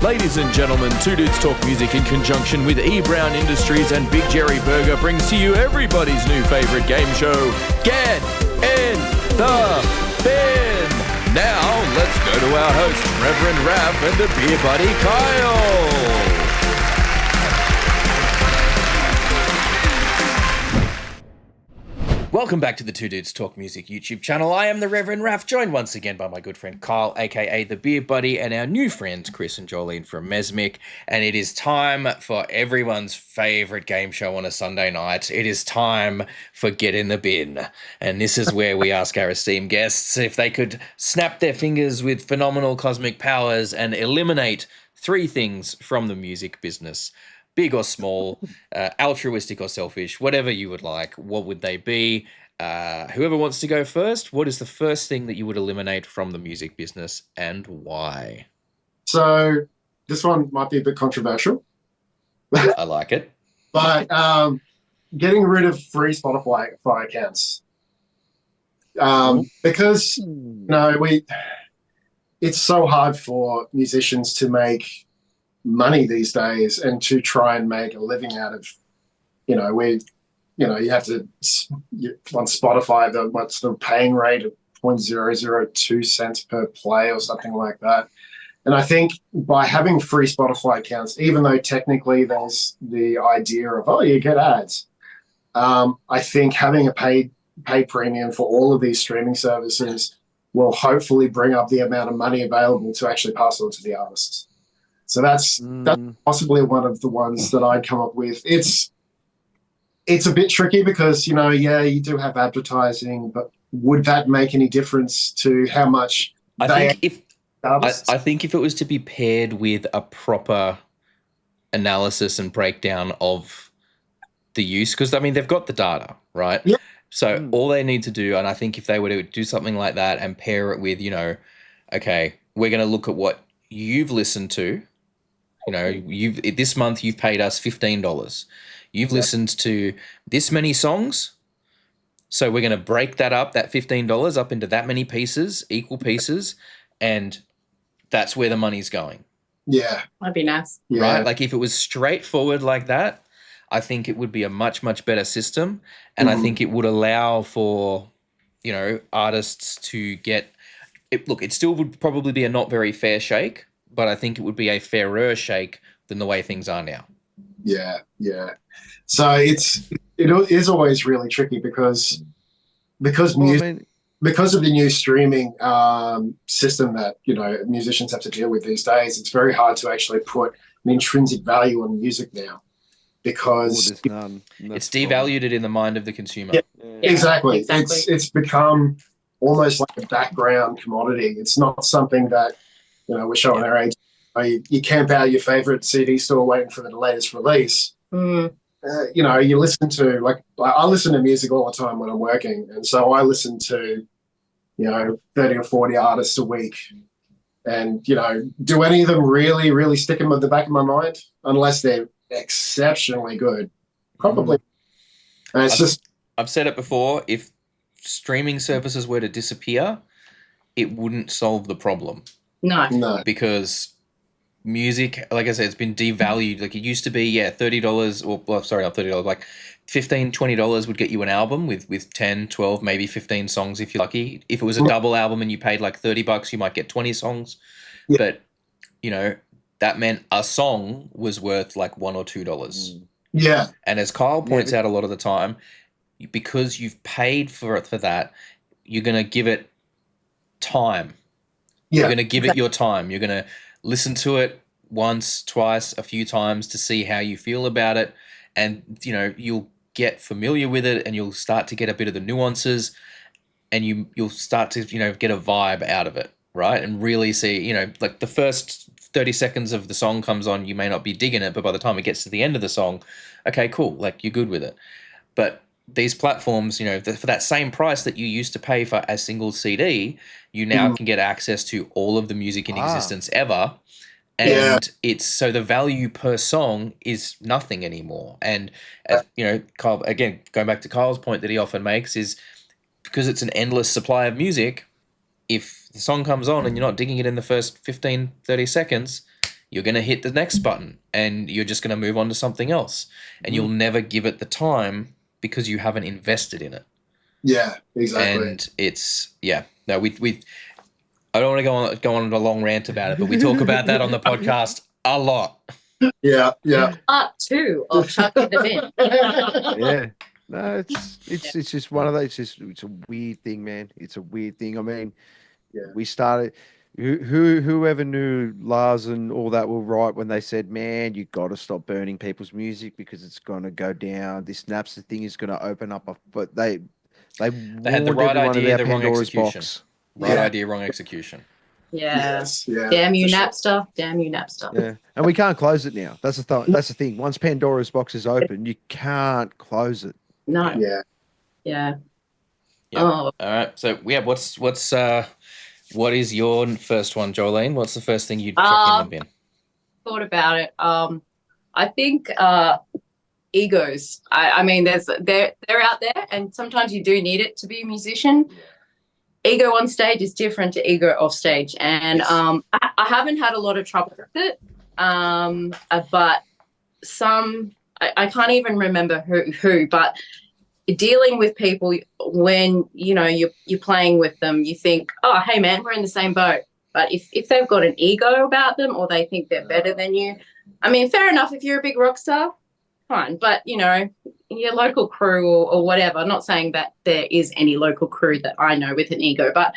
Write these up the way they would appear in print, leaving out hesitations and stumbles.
Ladies and gentlemen, Two Dudes Talk Music in conjunction with E. Brown Industries and Big Jerry Burger brings to you everybody's new favourite game show, Get in the Bin. Now, let's go to our host, Reverend Raph and the beer buddy, Kyle. Welcome back to the Two Dudes Talk Music YouTube channel. I am the Reverend Raph, joined once again by my good friend Kyle, aka the Beer Buddy, and our new friends Chris and Jolene from Mezmik. And it is time for everyone's favourite game show on a Sunday night. It is time for Get in the Bin. And this is where we ask our esteemed guests if they could snap their fingers with phenomenal cosmic powers and eliminate three things from the music business. Big or small, altruistic or selfish, whatever you would like, what would they be? Whoever wants to go first, what is the first thing that you would eliminate from the music business and why? So this one might be a bit controversial. I like it. But getting rid of free Spotify accounts. Because, it's so hard for musicians to make money these days and to try and make a living out of, you have to, on Spotify, what's the paying rate of 0.002 cents per play or something like that. And I think by having free Spotify accounts, even though technically there's the idea of, you get ads, I think having a paid premium for all of these streaming services will hopefully bring up the amount of money available to actually pass on to the artists. So that's possibly one of the ones that I'd come up with. It's a bit tricky because, you do have advertising, but would that make any difference to how much I think if it was to be paired with a proper analysis and breakdown of the use, because, they've got the data, right? Yeah. So all they need to do, and I think if they were to do something like that and pair it with, okay, we're going to look at what you've listened to. This month you've paid us $15. You've listened to this many songs. So we're going to break that $15 up into that many pieces, equal pieces, and that's where the money's going. Yeah. That'd be nice. Yeah. Right? Like if it was straightforward like that, I think it would be a much, much better system. And I think it would allow for, artists to get it. Look, it still would probably be a not very fair shake, but I think it would be a fairer shake than the way things are now. Yeah, yeah. So it is always really tricky because of the new streaming system that musicians have to deal with these days. It's very hard to actually put an intrinsic value on music now because it's devalued it in the mind of the consumer. Yeah, exactly. It's become almost like a background commodity. It's not something that we're showing our age. You camp out your favorite CD store waiting for the latest release. You listen to, I listen to music all the time when I'm working. And so I listen to, 30 or 40 artists a week. And, do any of them really, really stick in the back of my mind? Unless they're exceptionally good. Probably. And I've said it before, if streaming services were to disappear, it wouldn't solve the problem. No. Because music, like I said, it's been devalued. Like it used to be, $30 not $30, like $15, $20 would get you an album with 10, 12, maybe 15 songs if you're lucky. If it was a double album and you paid like $30, you might get 20 songs. Yeah. But, that meant a song was worth like $1 or $2. Yeah. And as Kyle points out a lot of the time, because you've paid for that, you're going to give it time. Yeah. You're going to give it your time. You're going to listen to it once, twice, a few times to see how you feel about it. And, you'll get familiar with it and you'll start to get a bit of the nuances and you'll start to, get a vibe out of it, right? And really see, like the first 30 seconds of the song comes on, you may not be digging it, but by the time it gets to the end of the song, okay, cool, like you're good with it. But these platforms, for that same price that you used to pay for a single CD, you now can get access to all of the music in existence ever. And it's so the value per song is nothing anymore. And, Kyle, again, going back to Kyle's point that he often makes is because it's an endless supply of music, if the song comes on and you're not digging it in the first 15, 30 seconds, you're going to hit the next button and you're just going to move on to something else. And you'll never give it the time because you haven't invested in it. Yeah, exactly. And it's, no, we I don't want to go on a long rant about it, but we talk about that on the podcast a lot. Yeah. Part 2 of Chuck in the Bin. Yeah. No, it's just one of those. It's a weird thing, man. It's a weird thing. I mean, we started. Whoever knew Lars and all that were right when they said, "Man, you got to stop burning people's music because it's going to go down. This Napster thing is going to open up a." But they had the right idea, the wrong execution. Right idea, wrong execution. Yeah. Yes, yeah. Damn you, Napster. Damn you, Napster. Yeah, and we can't close it now. That's the thing. Once Pandora's box is open, you can't close it. No. Yeah. Oh. All right. So what is your first one, Jolene? What's the first thing you'd chuck in the bin? Thought about it. I think egos. I mean, they're out there, and sometimes you do need it to be a musician. Ego on stage is different to ego off stage, and I haven't had a lot of trouble with it. But I can't even remember who, but dealing with people when you're playing with them, you think, oh, hey man, we're in the same boat. But if they've got an ego about them or they think they're better than you, I mean, fair enough. If you're a big rock star, fine. But your local crew or whatever. I'm not saying that there is any local crew that I know with an ego, but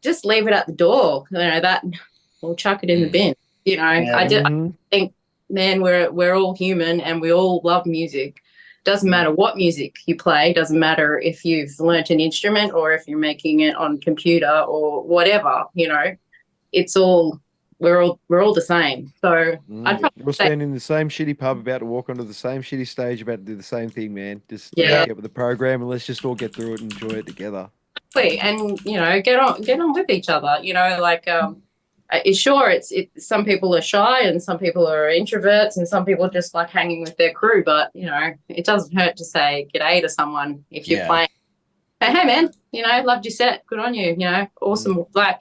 just leave it at the door. That we'll chuck it in the bin. I think, man, we're all human and we all love music. Doesn't matter what music you play. Doesn't matter if you've learnt an instrument or if you're making it on computer or whatever. It's all we're all the same. So we're standing in the same shitty pub, about to walk onto the same shitty stage, about to do the same thing, man. Just get with the program and let's just all get through it and enjoy it together. And get on with each other. Sure, some people are shy and some people are introverts and some people just like hanging with their crew. But it doesn't hurt to say g'day to someone if you're playing. Hey man, loved your set. Good on you. Awesome. Like,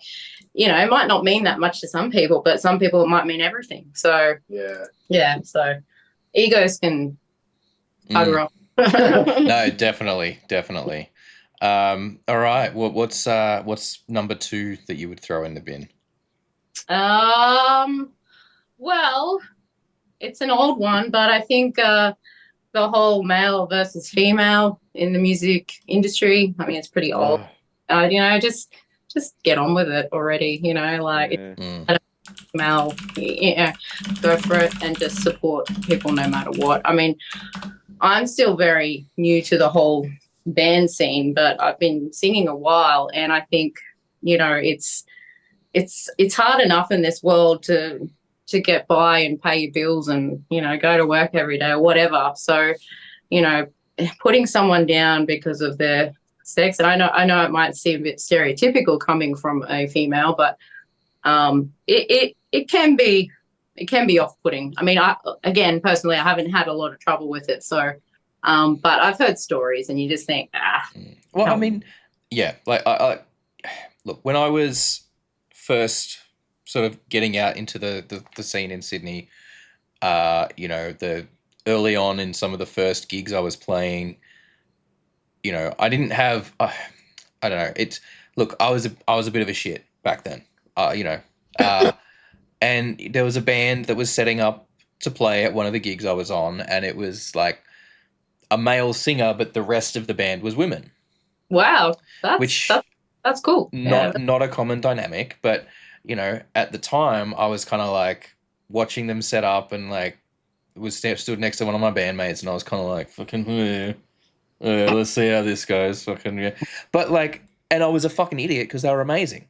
it might not mean that much to some people, but some people it might mean everything. So so egos can bugger off. No, definitely. All right. What's number 2 that you would throw in the bin? Well, it's an old one, but I think the whole male versus female in the music industry, I mean, it's pretty old. Just get on with it already, male, go for it and just support people no matter what. I mean, I'm still very new to the whole band scene, but I've been singing a while, and I think, it's hard enough in this world to get by and pay your bills and, go to work every day or whatever. So, putting someone down because of their sex, and I know it might seem a bit stereotypical coming from a female, but it can be off-putting. I mean, personally, I haven't had a lot of trouble with it. So, but I've heard stories and you just think, Well, I mean, like I look, when I was first sort of getting out into the scene in Sydney, the early on in some of the first gigs I was playing, I didn't have, I don't know. Look, I was a bit of a shit back then, and there was a band that was setting up to play at one of the gigs I was on, and it was like a male singer, but the rest of the band was women. Wow, that's cool. Not a common dynamic, but at the time I was kind of like watching them set up and like stood next to one of my bandmates, and I was kind of like, fucking, let's see how this goes, fucking, but like, and I was a fucking idiot because they were amazing.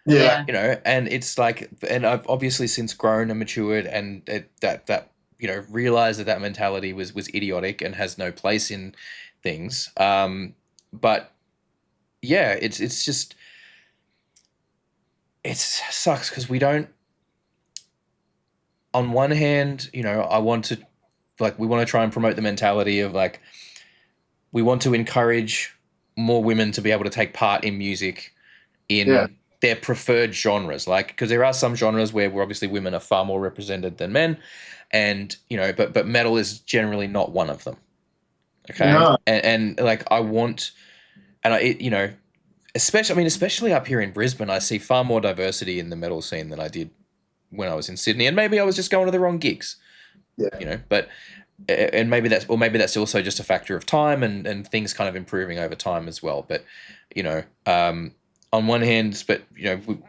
Yeah. And it's like, and I've obviously since grown and matured, and realized that mentality was idiotic and has no place in things. But yeah, it's just, it sucks because we don't, on one hand, we want to try and promote the mentality of like, we want to encourage more women to be able to take part in music in their preferred genres, like, because there are some genres where obviously women are far more represented than men, and but metal is generally not one of them. Okay, No. and like I want, and especially up here in Brisbane, I see far more diversity in the metal scene than I did when I was in Sydney, and maybe I was just going to the wrong gigs. Yeah. But and maybe that's also just a factor of time and things kind of improving over time as well. But on one hand, but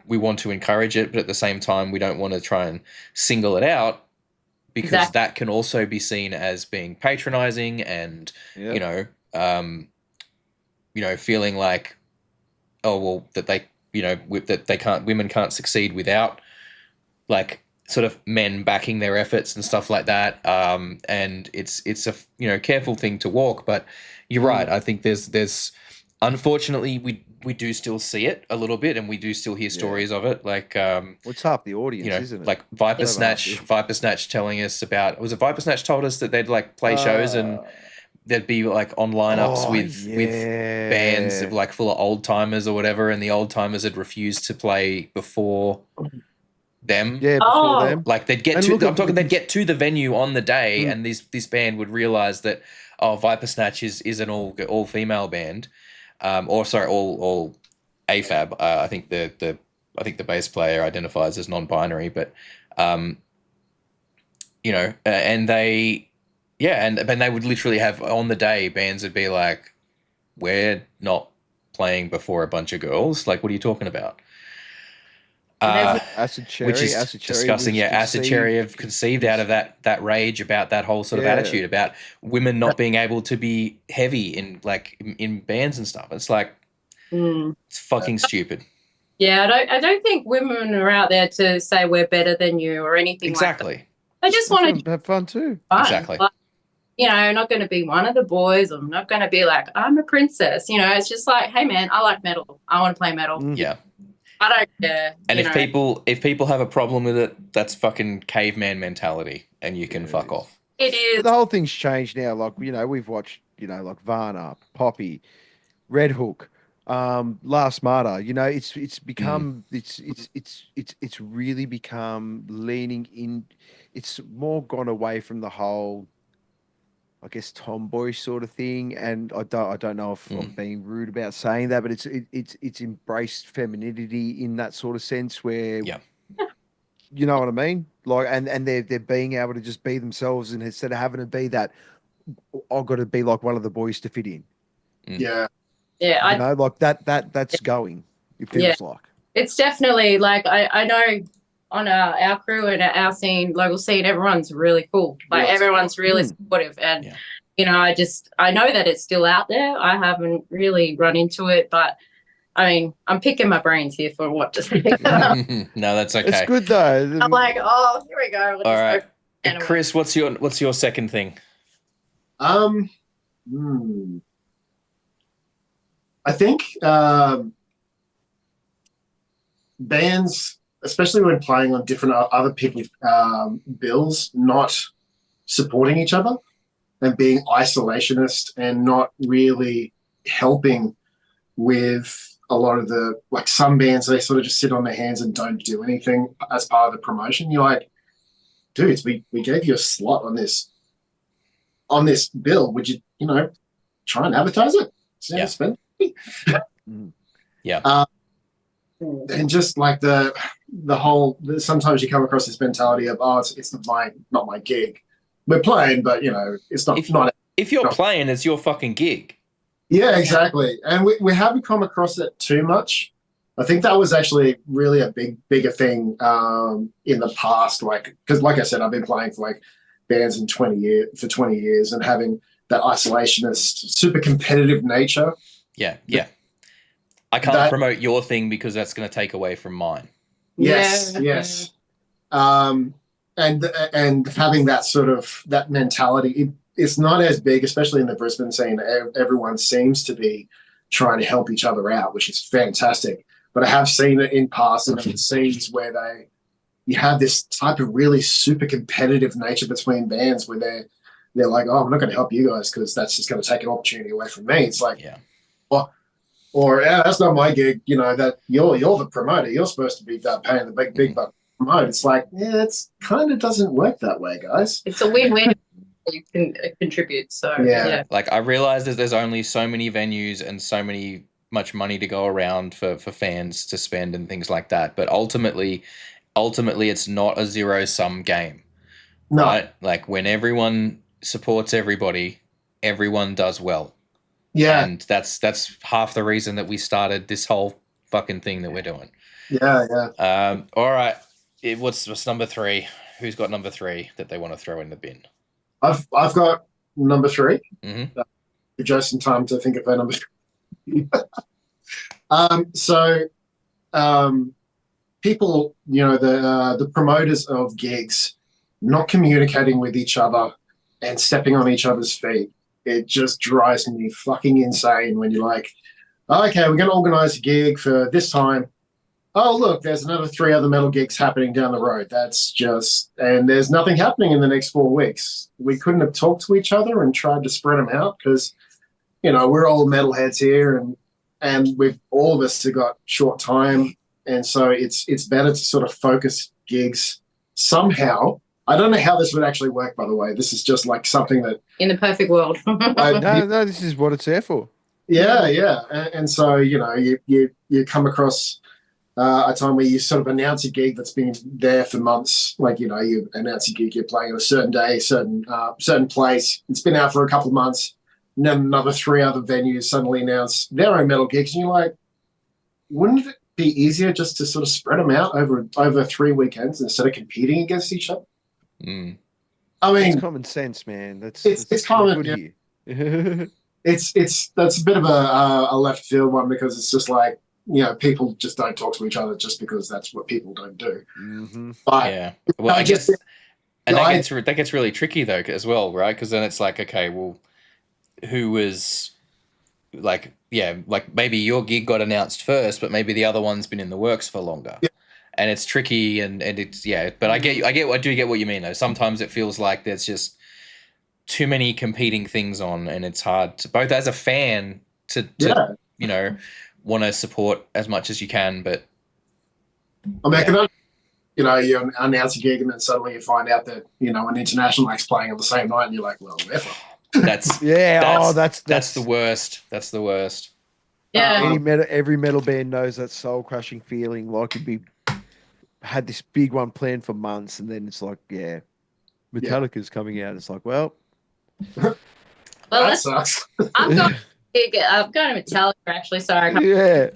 we want to encourage it, but at the same time, we don't want to try and single it out, because that can also be seen as being patronizing and feeling like, oh well, that women can't succeed without like sort of men backing their efforts and stuff like that. And it's a careful thing to walk, but you're right. I think there's unfortunately we do still see it a little bit, and we do still hear stories of it. Like what's half the audience, isn't it? Like Viper Snatch telling us about, was it Viper Snatch told us that they'd like play shows and there'd be like on lineups with bands of like full of old timers or whatever, and the old timers had refused to play before them. Yeah, before them. Like they'd get to the venue on the day, and this band would realize that Viper Snatch is an all female band, all AFAB. I think the bass player identifies as non-binary, but and they and they would literally have on the day, bands would be like, we're not playing before a bunch of girls. Like, what are you talking about? Acid Cherry, which is discussing, Acid Cherry have conceived out of that rage about that whole sort of attitude about women not being able to be heavy in bands and stuff. It's like it's fucking stupid. Yeah, I don't think women are out there to say we're better than you or anything exactly. like that. I just want to have fun too. Exactly. Like, I'm not going to be one of the boys. I'm not going to be like, I'm a princess. It's just like, hey man, I like metal. I want to play metal. Yeah. I don't care. And if people have a problem with it, that's fucking caveman mentality, and you can fuck off. It is. But the whole thing's changed now. Like, we've watched, like Varna, Poppy, Red Hook, Last Martyr. It's become it's really become leaning in. It's more gone away from the whole, I guess, tomboy sort of thing, and I don't know if I'm being rude about saying that, but it's embraced femininity in that sort of sense where, you know what I mean? Like, and they're being able to just be themselves, and instead of having to be that, I've got to be like one of the boys to fit in. Yeah, like that's going. It feels like it's definitely like I know. On our crew and our scene, local scene, everyone's really cool. Like everyone's really supportive, and I know that it's still out there. I haven't really run into it, but I mean, I'm picking my brains here for what to say. No, that's okay. It's good though. I'm like, oh, here we go. All right, Chris, what's your second thing? I think bands, especially when playing on different other people's bills, not supporting each other and being isolationist and not really helping with a lot of the, like some bands, they sort of just sit on their hands and don't do anything as part of the promotion. You're like, dudes, we gave you a slot on this bill. Would you, try and advertise it? Spend and just like the whole, sometimes you come across this mentality of, it's not my gig. We're playing, but it's not. If you're playing, it's your fucking gig. Yeah, exactly. And we haven't come across it too much. I think that was actually really a bigger thing in the past. Like, because like I said, I've been playing for like bands for 20 years, and having that isolationist, super competitive nature. Yeah. I can't promote your thing because that's going to take away from mine. Yes. And having that sort of that mentality, it's not as big, especially in the Brisbane scene. Everyone seems to be trying to help each other out, which is fantastic. But I have seen it in past scenes where you have this type of really super competitive nature between bands where they're like, oh, I'm not going to help you guys because that's just going to take an opportunity away from me. It's like, or yeah, that's not my gig. You know that you're the promoter. You're supposed to be paying the big buck to promote. It's like, yeah, it's kind of doesn't work that way, guys. It's a win-win. You can contribute. So yeah. Like I realize that there's only so many venues and so much money to go around for fans to spend and things like that. But ultimately it's not a zero-sum game. No. Right? Like when everyone supports everybody, everyone does well. Yeah. And that's half the reason that we started this whole fucking thing that we're doing. Yeah. All right. What's number 3? Who's got number 3 that they want to throw in the bin? I've got number 3. Mm-hmm. Just in time to think of her number 3. People, the promoters of gigs not communicating with each other and stepping on each other's feet. It just drives me fucking insane when you're like, okay, we're going to organize a gig for this time. Oh, look, there's another 3 other metal gigs happening down the road. And there's nothing happening in the next 4 weeks. We couldn't have talked to each other and tried to spread them out because, we're all metalheads here and we've all of us have got short time. And so it's better to sort of focus gigs somehow. I don't know how this would actually work, by the way. This is just like something that... In the perfect world. No, this is what it's there for. Yeah. And so, you come across a time where you sort of announce a gig that's been there for months. Like, you announce a gig, you're playing on a certain day, certain place. It's been out for a couple of months. And then another 3 other venues suddenly announce their own metal gigs. And you're like, wouldn't it be easier just to sort of spread them out over 3 weekends instead of competing against each other? Mm. I mean, it's common sense, man. That's common. Good here. That's a bit of a left field one because it's just like, people just don't talk to each other just because that's what people don't do. Mm-hmm. But yeah, well, I guess, and that gets really tricky though as well, right? Because then it's like, okay, well, who was like, like maybe your gig got announced first, but maybe the other one's been in the works for longer. Yeah. And it's tricky, and it's but I do get what you mean though. Sometimes it feels like there's just too many competing things on, and it's hard to, both as a fan to want to support as much as you can, but I mean, you announce a gig and then suddenly you find out that an international act's playing on the same night, and you're like, well, whatever. That's the worst. That's the worst. Yeah. Every metal band knows that soul crushing feeling, like you'd had this big one planned for months, and then it's like, Metallica's coming out. It's like, well, that sucks. I'm going to Metallica actually. Sorry. Yeah.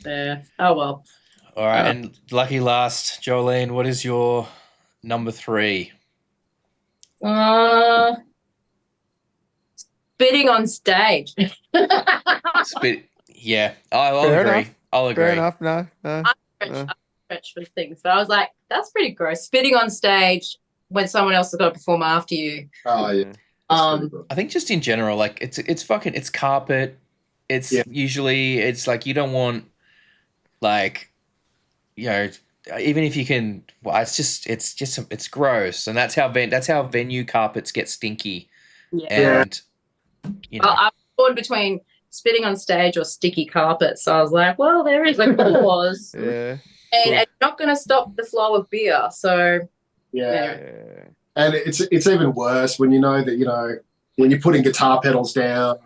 Yeah. Oh well. All right, and lucky last, Jolene, what is your number 3? Spitting on stage. Yeah, I'll agree. I'll agree. Fair enough. No. I stretch for things. So I was like, that's pretty gross. Spitting on stage when someone else has got to perform after you. Oh yeah. I think just in general, like it's carpet. It's usually it's like you don't want like even if you can, well, it's gross, and that's how venue carpets get stinky. Yeah. And I'm torn between spitting on stage or sticky carpet. So I was like, well, there is a clause. Yeah. And it's not going to stop the flow of beer. So yeah. And it's even worse when you know that when you're putting guitar pedals down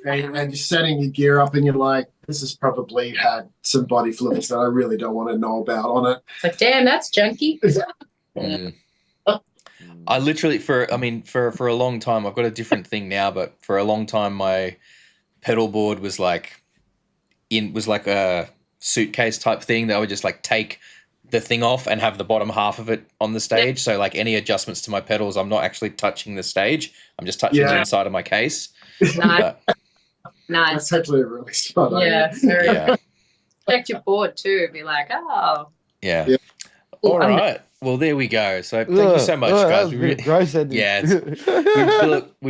and you're setting your gear up and you're like, this has probably had some body fluids that I really don't want to know about on it. It's like, damn, that's junky. I literally for a long time, I've got a different thing now, but for a long time my pedal board was like a suitcase type thing that I would just like take the thing off and have the bottom half of it on the stage. So like any adjustments to my pedals, I'm not actually touching the stage. I'm just touching the inside of my case. Nice. That's actually really smart. Yeah. Check your board too. Be like, oh. Yeah. All right. Well, there we go. So thank you so much, guys. We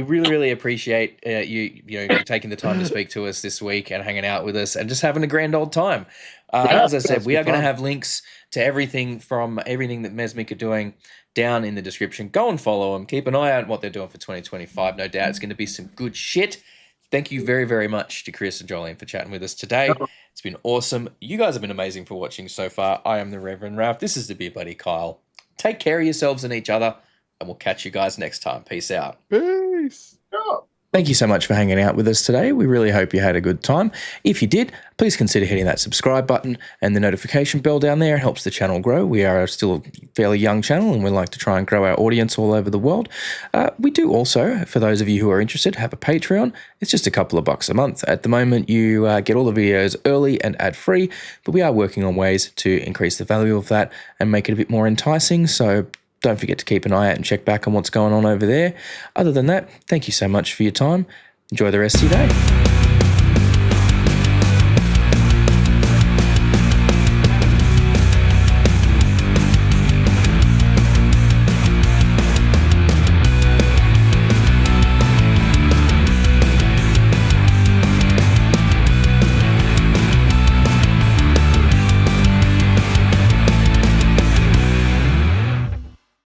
really, really appreciate you taking the time to speak to us this week and hanging out with us and just having a grand old time. As I said, we are going to have links to everything that Mezmik are doing down in the description. Go and follow them. Keep an eye out on what they're doing for 2025. No doubt it's going to be some good shit. Thank you very, very much to Chris and Jolene for chatting with us today. It's been awesome. You guys have been amazing for watching so far. I am the Reverend Ralph. This is the Beer Buddy Kyle. Take care of yourselves and each other, and we'll catch you guys next time. Peace out. Peace. Thank you so much for hanging out with us today. We really hope you had a good time. If you did, please consider hitting that subscribe button and the notification bell down there. It helps the channel grow. We are still a fairly young channel and we like to try and grow our audience all over the world. We do also, for those of you who are interested, have a Patreon. It's just a couple of bucks a month. At the moment, you get all the videos early and ad-free, but we are working on ways to increase the value of that and make it a bit more enticing. So don't forget to keep an eye out and check back on what's going on over there. Other than that, thank you so much for your time. Enjoy the rest of your day.